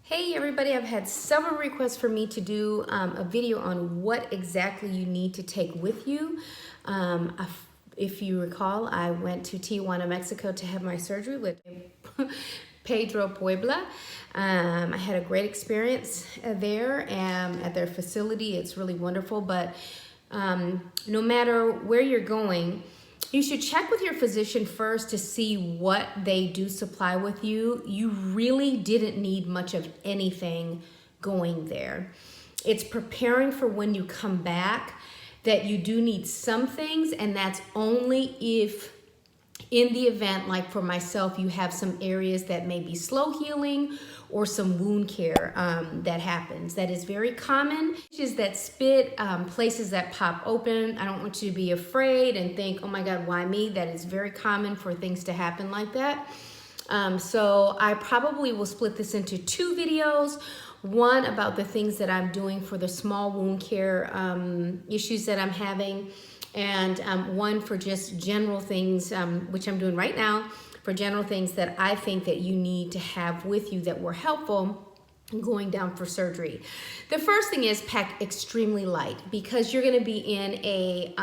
Hey everybody, I've had several requests for me to do a video on what exactly you need to take with you. If you recall, I went to Tijuana, Mexico to have my surgery with Pedropuebla. I had a great experience there at their facility. It's really wonderful, but no matter where you're going, you should check with your physician first to see what they do supply with you. You really didn't need much of anything going there. It's preparing for when you come back that you do need some things, and that's only if in the event, like for myself, you have some areas that may be slow healing or some wound care that happens. That is very common. Is that spit, places that pop open. I don't want you to be afraid and think, oh my God, why me? That is very common for things to happen like that. So I probably will split this into two videos. One about the things that I'm doing for the small wound care issues that I'm having, and one for just general things, which I'm doing right now, for general things that I think that you need to have with you that were helpful going down for surgery. The first thing is pack extremely light because you're going to be in a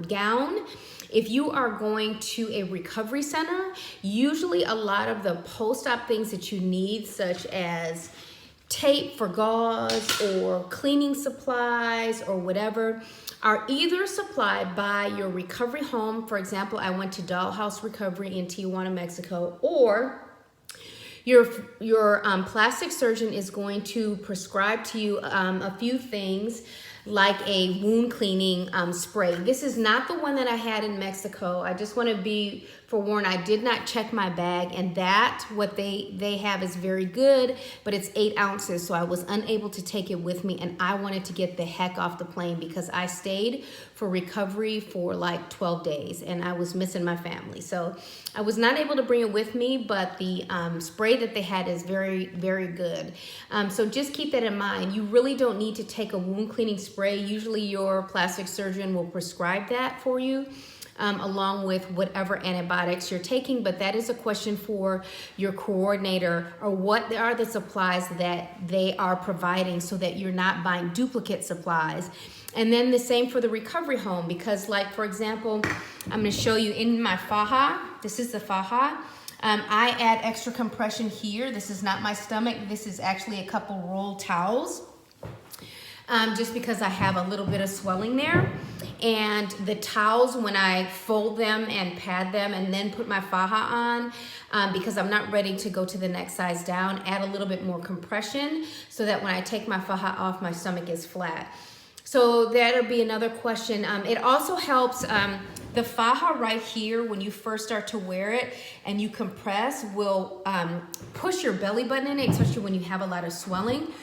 gown. If you are going to a recovery center, usually a lot of the post-op things that you need, such as tape for gauze or cleaning supplies or whatever, are either supplied by your recovery home. For example, I went to Dollhouse Recovery in Tijuana, Mexico, or your plastic surgeon is going to prescribe to you a few things like a wound cleaning spray. This is not the one that I had in Mexico. I just want to be forewarned, I did not check my bag, and that what they have is very good, but it's 8 ounces, so I was unable to take it with me, and I wanted to get the heck off the plane because I stayed for recovery for like 12 days and I was missing my family. So I was not able to bring it with me, but the spray that they had is very, very good. So just keep that in mind. You really don't need to take a wound cleaning spray. Usually your plastic surgeon will prescribe that for you, along with whatever antibiotics you're taking, but that is a question for your coordinator, or what are the supplies that they are providing so that you're not buying duplicate supplies. And then the same for the recovery home, because like, for example, I'm gonna show you in my faja, this is the faja. I add extra compression here. This is not my stomach. This is actually a couple rolled towels. Just because I have a little bit of swelling there. And the towels, when I fold them and pad them and then put my faja on, because I'm not ready to go to the next size down, add a little bit more compression so that when I take my faja off, my stomach is flat. So that'll be another question. It also helps, the faja right here, when you first start to wear it and you compress, will push your belly button in it, especially when you have a lot of swelling.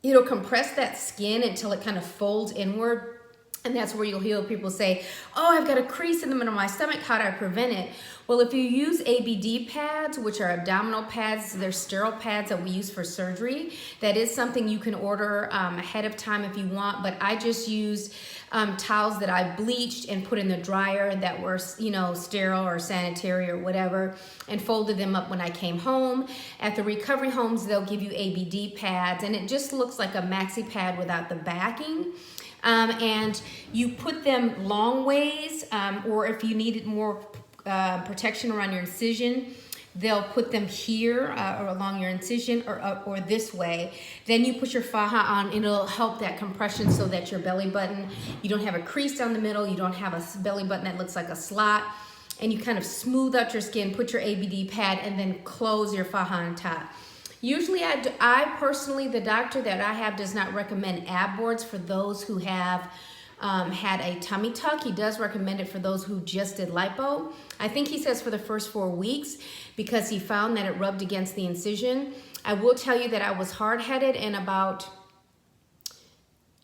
It'll compress that skin until it kind of folds inward. And that's where you'll hear people say, oh, I've got a crease in the middle of my stomach. How do I prevent it? Well, if you use ABD pads, which are abdominal pads, they're sterile pads that we use for surgery. That is something you can order ahead of time if you want. But I just used towels that I bleached and put in the dryer that were, sterile or sanitary or whatever, and folded them up when I came home. At the recovery homes, they'll give you ABD pads, and it just looks like a maxi pad without the backing. And you put them long ways, or if you needed more protection around your incision, they'll put them here or along your incision, or this way. Then you put your faja on, and it'll help that compression so that your belly button, you don't have a crease down the middle, you don't have a belly button that looks like a slot, and you kind of smooth out your skin, put your ABD pad, and then close your faja on top. Usually I personally, the doctor that I have does not recommend ab boards for those who have had a tummy tuck. He does recommend it for those who just did lipo. I think he says for the first 4 weeks because he found that it rubbed against the incision. I will tell you that I was hard-headed, and about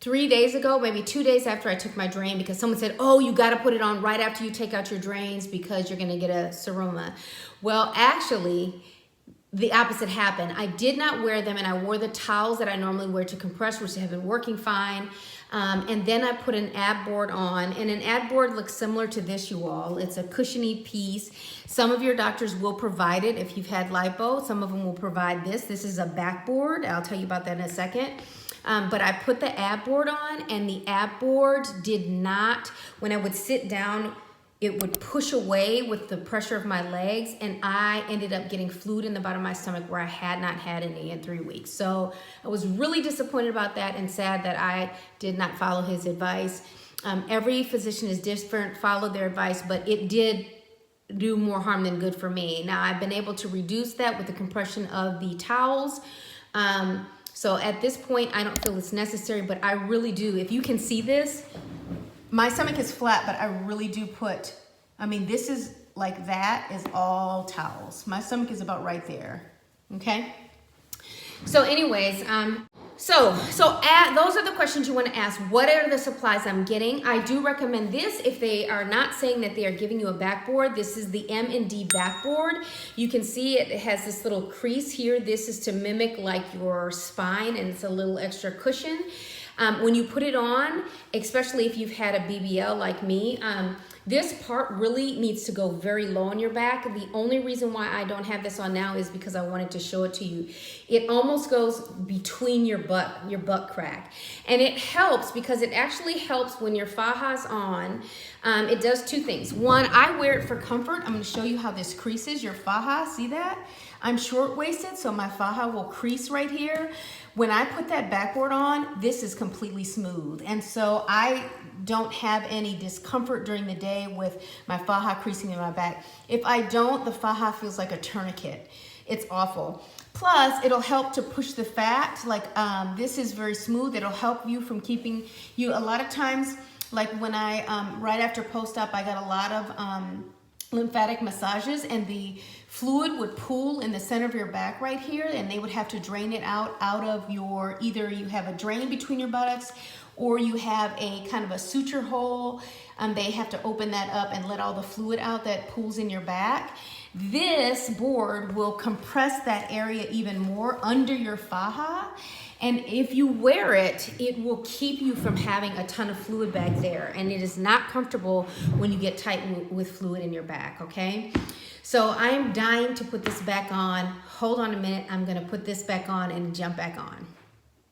3 days ago, maybe 2 days after I took my drain, because someone said, oh, you got to put it on right after you take out your drains because you're going to get a seroma. Well, actually, the opposite happened. I did not wear them, and I wore the towels that I normally wear to compress, which have been working fine. And then I put an ab board on, and an ab board looks similar to this, you all. It's a cushiony piece. Some of your doctors will provide it if you've had lipo. Some of them will provide this. This is a backboard. I'll tell you about that in a second. But I put the ab board on, and the ab board did not, when I would sit down, it would push away with the pressure of my legs, and I ended up getting fluid in the bottom of my stomach where I had not had any in 3 weeks. So I was really disappointed about that and sad that I did not follow his advice. Every physician is different, follow their advice, but it did do more harm than good for me. Now I've been able to reduce that with the compression of the towels. So at this point, I don't feel it's necessary, but I really do. If you can see this, my stomach is flat, but I really do put, I mean, this is like, that is all towels. My stomach is about right there, okay? So anyways, those are the questions you want to ask. What are the supplies I'm getting? I do recommend this if they are not saying that they are giving you a backboard. This is the M&D backboard. You can see it has this little crease here. This is to mimic like your spine, and it's a little extra cushion. When you put it on, especially if you've had a BBL like me, this part really needs to go very low on your back. The only reason why I don't have this on now is because I wanted to show it to you. It almost goes between your butt crack. And it helps because it actually helps when your faja's on. It does two things. One, I wear it for comfort. I'm gonna show you how this creases your faja, see that? I'm short-waisted, so my faja will crease right here. When I put that backboard on, this is completely smooth. And so I don't have any discomfort during the day with my faja creasing in my back. If I don't, the faja feels like a tourniquet. It's awful. Plus, it'll help to push the fat. Like this is very smooth. It'll help you from keeping you, a lot of times, like when I, right after post-op, I got a lot of lymphatic massages, and the fluid would pool in the center of your back right here, and they would have to drain it out of your, either you have a drain between your buttocks or you have a kind of a suture hole. They have to open that up and let all the fluid out that pools in your back. This board will compress that area even more under your faja. And if you wear it, it will keep you from having a ton of fluid back there. And it is not comfortable when you get tight with fluid in your back, okay? So I'm dying to put this back on. Hold on a minute, I'm gonna put this back on and jump back on.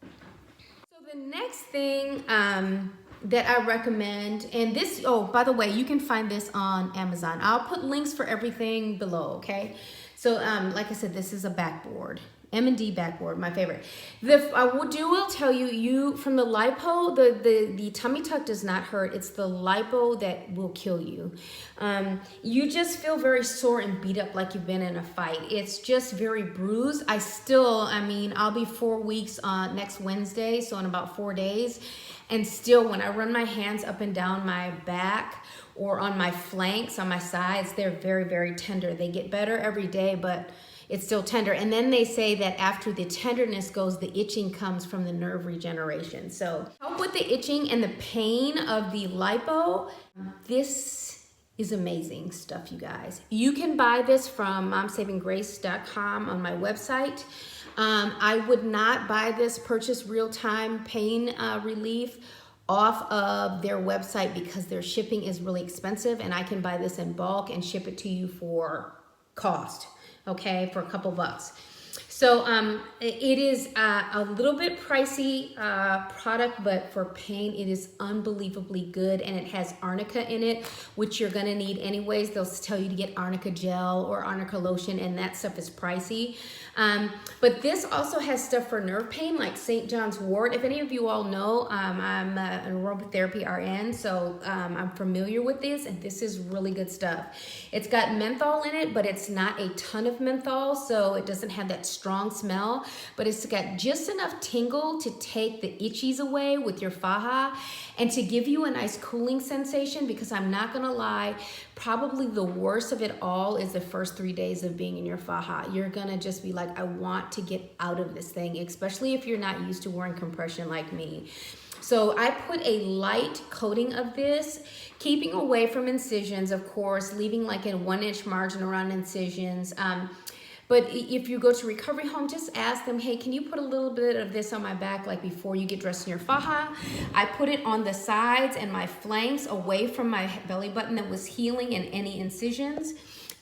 So the next thing that I recommend, and this, oh, by the way, you can find this on Amazon. I'll put links for everything below, okay? So like I said, this is a backboard. M&D backboard, my favorite. I will tell you, from the lipo, the tummy tuck does not hurt. It's the lipo that will kill you. You just feel very sore and beat up like you've been in a fight. It's just very bruised. I mean, I'll be 4 weeks on next Wednesday, so in about 4 days. And still, when I run my hands up and down my back or on my flanks, on my sides, they're very, very tender. They get better every day, but it's still tender. And then they say that after the tenderness goes, the itching comes from the nerve regeneration. So help with the itching and the pain of the lipo. This is amazing stuff, you guys. You can buy this from momsavinggrace.com on my website. I would not buy this purchase real-time pain relief off of their website because their shipping is really expensive, and I can buy this in bulk and ship it to you for cost. Okay, for a couple bucks. So it is a little bit pricey product, but for pain, it is unbelievably good, and it has Arnica in it, which you're gonna need anyways. They'll tell you to get Arnica gel or Arnica lotion, and that stuff is pricey. But this also has stuff for nerve pain, like St. John's wort. If any of you all know, I'm an aromatherapy RN, so I'm familiar with this, and this is really good stuff. It's got menthol in it, but it's not a ton of menthol, so it doesn't have that strong smell, but it's got just enough tingle to take the itchies away with your faja and to give you a nice cooling sensation, because I'm not gonna lie, probably the worst of it all is the first 3 days of being in your faja. You're gonna just be like, I want to get out of this thing, especially if you're not used to wearing compression like me. So I put a light coating of this, keeping away from incisions, of course, leaving like a 1-inch margin around incisions. But if you go to recovery home, just ask them, hey, can you put a little bit of this on my back, like before you get dressed in your faja? I put it on the sides and my flanks away from my belly button that was healing and any incisions.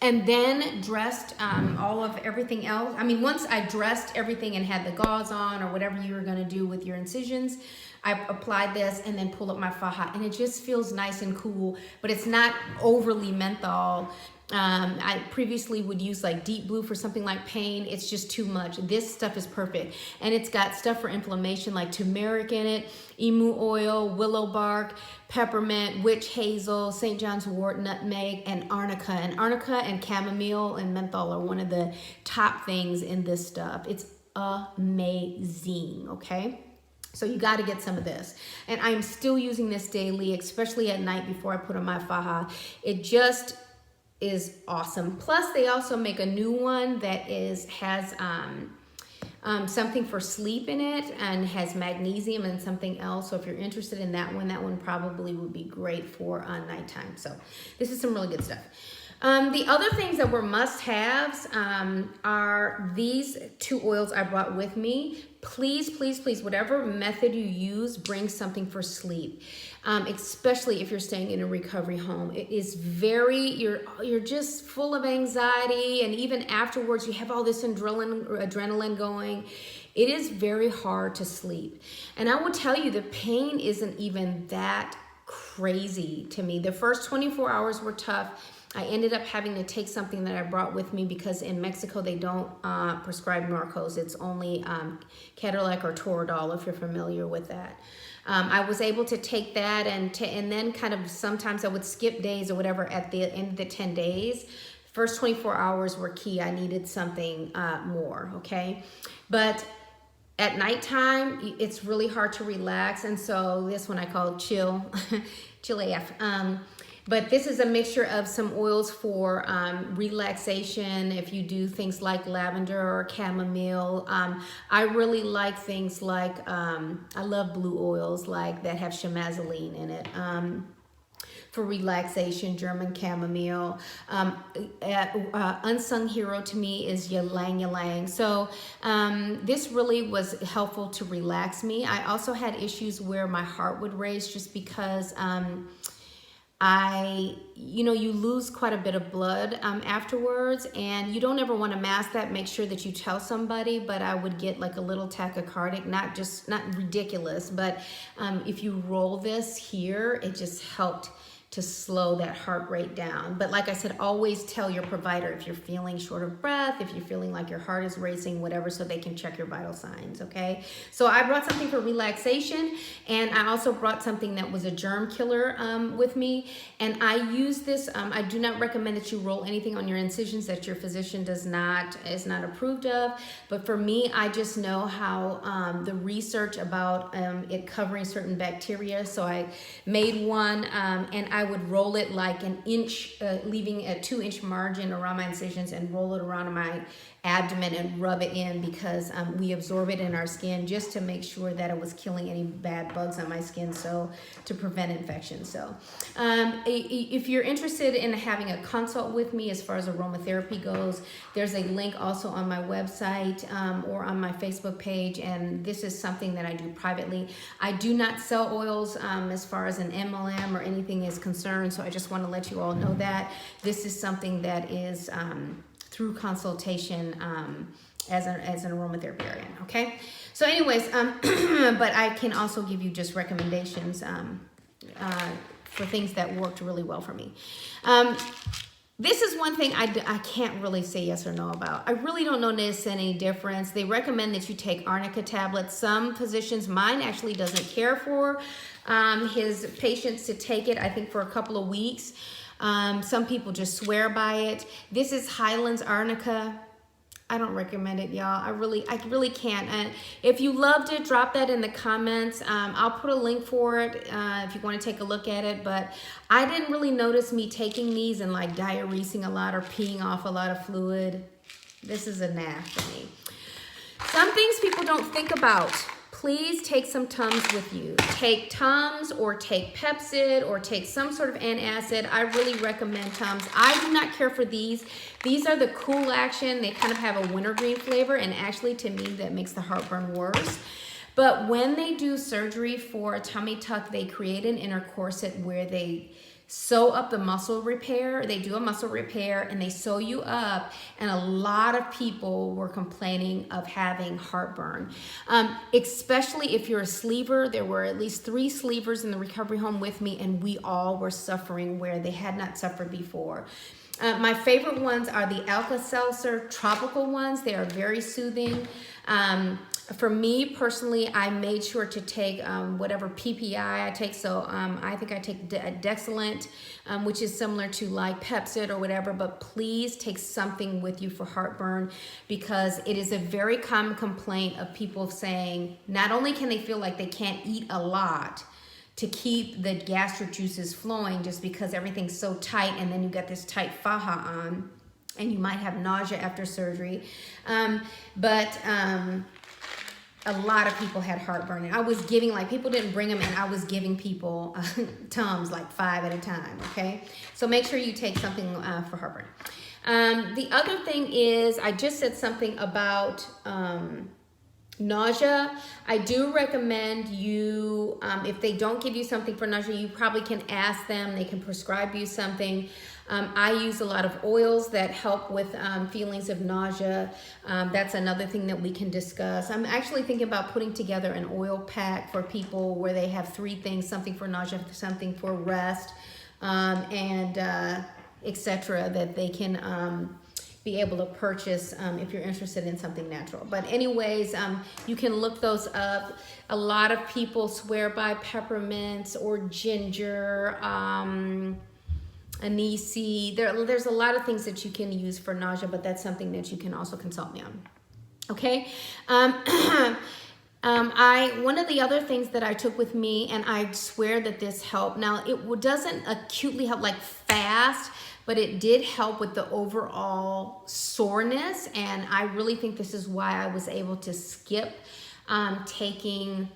And then dressed all of everything else. I mean, once I dressed everything and had the gauze on or whatever you were gonna do with your incisions, I applied this and then pull up my faja, and it just feels nice and cool, but it's not overly menthol. I previously would use like deep blue for something like pain. It's just too much. This stuff is perfect. And it's got stuff for inflammation like turmeric in it, emu oil, willow bark, peppermint, witch hazel, St. John's wort, nutmeg, and arnica. And arnica and chamomile and menthol are one of the top things in this stuff. It's amazing, okay? So you got to get some of this. And I'm still using this daily, especially at night before I put on my faja. It just is awesome. Plus, they also make a new one that has something for sleep in it and has magnesium and something else. So if you're interested in that one probably would be great for nighttime. So this is some really good stuff. The other things that were must-haves are these 2 oils I brought with me. Please, please, please, whatever method you use, bring something for sleep, especially if you're staying in a recovery home. It is you're just full of anxiety, and even afterwards you have all this adrenaline going. It is very hard to sleep. And I will tell you, the pain isn't even that crazy to me. The first 24 hours were tough. I ended up having to take something that I brought with me because in Mexico they don't prescribe Norcos. It's only Ketorolac or Toradol, if you're familiar with that. I was able to take that and then kind of sometimes I would skip days or whatever at the end of the 10 days. First 24 hours were key. I needed something more, okay? But at nighttime, it's really hard to relax. And so this one I call chill, chill AF. But this is a mixture of some oils for relaxation. If you do things like lavender or chamomile, I really like things like, I love blue oils like that have chamazoline in it. For relaxation, German chamomile. Unsung hero to me is ylang ylang. So this really was helpful to relax me. I also had issues where my heart would race just because you lose quite a bit of blood afterwards, and you don't ever want to mask that. Make sure that you tell somebody, but I would get like a little tachycardic, not ridiculous, but if you roll this here, it just helped to slow that heart rate down. But like I said, always tell your provider if you're feeling short of breath, if you're feeling like your heart is racing, whatever, so they can check your vital signs, okay? So I brought something for relaxation, and I also brought something that was a germ killer with me, and I use this. I do not recommend that you roll anything on your incisions that your physician is not approved of, but for me, I just know how the research about it covering certain bacteria, so I made one, and I would roll it like an inch, leaving a 2-inch margin around my incisions, and roll it around my abdomen and rub it in because we absorb it in our skin just to make sure that it was killing any bad bugs on my skin, so to prevent infection. So if you're interested in having a consult with me as far as aromatherapy goes, there's a link also on my website or on my Facebook page, and this is something that I do privately. I do not sell oils as far as an MLM or anything is concerned, so I just want to let you all know that this is something that is through consultation as an aromatherapy, okay? So anyways, but I can also give you just recommendations for things that worked really well for me. This is one thing I can't really say yes or no about. I really don't notice any difference. They recommend that you take Arnica tablets. Some physicians, mine actually doesn't care for his patients to take it, I think for a couple of weeks. Some people just swear by it. This is Highlands Arnica. I don't recommend it, y'all. I really can't. And if you loved it, drop that in the comments. I'll put a link for it if you want to take a look at it. But I didn't really notice me taking these and like diuresing a lot or peeing off a lot of fluid. This is a nah for me. Some things people don't think about. please take some Tums with you. Take Tums or take Pepsid or take some sort of antacid. I really recommend Tums. I do not care for these. These are the Cool Action. They kind of have a wintergreen flavor, and actually to me that makes the heartburn worse. But when they do surgery for a tummy tuck, they create an inner corset where they sew up the muscle repair. They do a muscle repair and they sew you up, and a lot of people were complaining of having heartburn, especially if you're a sleever. There were at least 3 sleevers in the recovery home with me, and we all were suffering where they had not suffered before. My favorite ones are the Alka-Seltzer tropical ones. They are very soothing. For me personally, I made sure to take whatever PPI I take. So I think I take Dexalent, which is similar to like Pepsid or whatever, but please take something with you for heartburn, because it is a very common complaint of people saying not only can they feel like they can't eat a lot to keep the gastric juices flowing just because everything's so tight, and then you got this tight faja on and you might have nausea after surgery. A lot of people had heartburn, and I was giving, like, people didn't bring them, and I was giving people Tums like 5 at a time, okay? So make sure you take something for heartburn. The other thing is, I just said something about nausea. I do recommend you, if they don't give you something for nausea, you probably can ask them. They can prescribe you something. I use a lot of oils that help with feelings of nausea. That's another thing that we can discuss. I'm actually thinking about putting together an oil pack for people where they have 3 things: something for nausea, something for rest, and etc., that they can be able to purchase if you're interested in something natural. But anyways, you can look those up. A lot of people swear by peppermints or ginger, anise. There's a lot of things that you can use for nausea, but that's something that you can also consult me on. Okay. One of the other things that I took with me, and I swear that this helped. Now, it doesn't acutely help like fast, but it did help with the overall soreness. And I really think this is why I was able to skip taking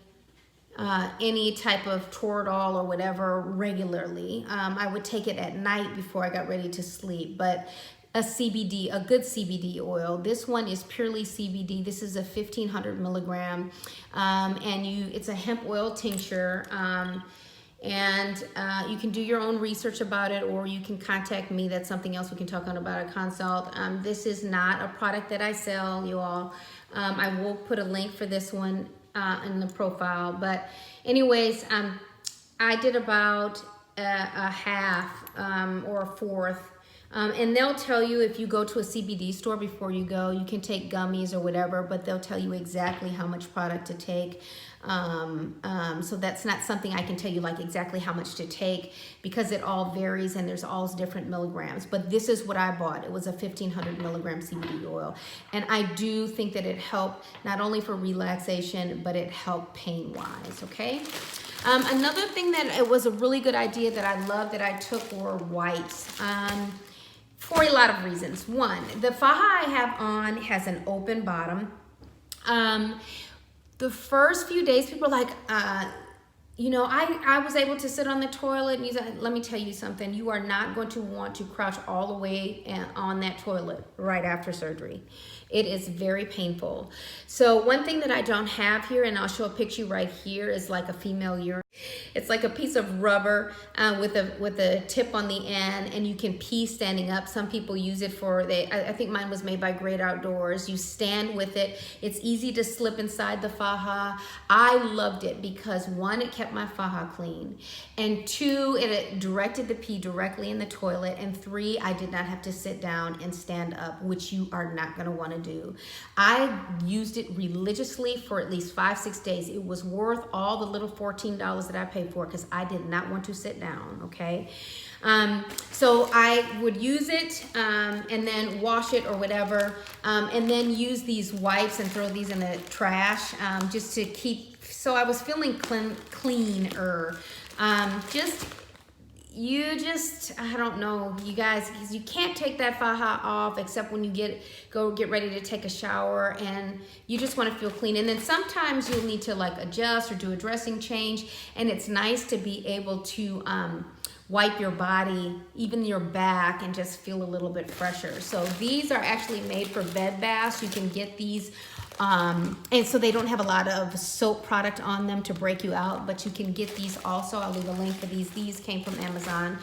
any type of Toradol or whatever regularly. I would take it at night before I got ready to sleep. But a good CBD oil. This one is purely CBD. This is a 1,500 milligram, and it's a hemp oil tincture. And you can do your own research about it, or you can contact me. That's something else we can talk on about a consult. This is not a product that I sell, you all. I will put a link for this one in the profile. But anyways, I did about a half or a fourth. And they'll tell you, if you go to a CBD store before you go, you can take gummies or whatever, but they'll tell you exactly how much product to take. So that's not something I can tell you like exactly how much to take, because it all varies and there's all different milligrams. But this is what I bought. It was a 1,500 milligram CBD oil. And I do think that it helped not only for relaxation, but it helped pain-wise, okay? Another thing that it was a really good idea that I love that I took were wipes. For a lot of reasons. One, the faja I have on has an open bottom. The first few days, people are like, I was able to sit on the toilet and use it. Let me tell you something. You are not going to want to crouch all the way on that toilet right after surgery. It is very painful. So one thing that I don't have here, and I'll show a picture right here, is like a female urine. It's like a piece of rubber with a tip on the end, and you can pee standing up. Some people use it I think mine was made by Great Outdoors. You stand with it. It's easy to slip inside the faja. I loved it because 1, it kept my faja clean, and 2, it directed the pee directly in the toilet, and 3, I did not have to sit down and stand up, which you are not going to want to do. I used it religiously for at least 5-6 days. It was worth all the little $14 that I paid for, because I did not want to sit down, okay? So I would use it and then wash it or whatever, and then use these wipes and throw these in the trash just to keep, so I was feeling cleaner. you just, I don't know, you guys, because you can't take that faja off except when you go get ready to take a shower, and you just want to feel clean. And then sometimes you'll need to like adjust or do a dressing change, and it's nice to be able to wipe your body, even your back, and just feel a little bit fresher. So these are actually made for bed baths. You can get these, and so they don't have a lot of soap product on them to break you out, but you can get these also. I'll leave a link for these. These came from Amazon.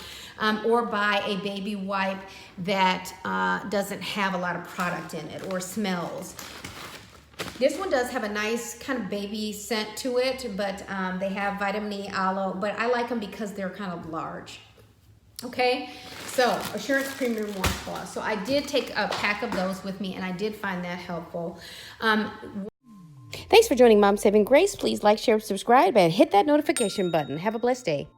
Or buy a baby wipe that doesn't have a lot of product in it or smells. This one does have a nice kind of baby scent to it, but they have vitamin E, aloe, but I like them because they're kind of large. Okay, so Assurance Premium Washcloth. So I did take a pack of those with me, and I did find that helpful. Thanks for joining Mom Saving Grace. Please like, share, subscribe, and hit that notification button. Have a blessed day.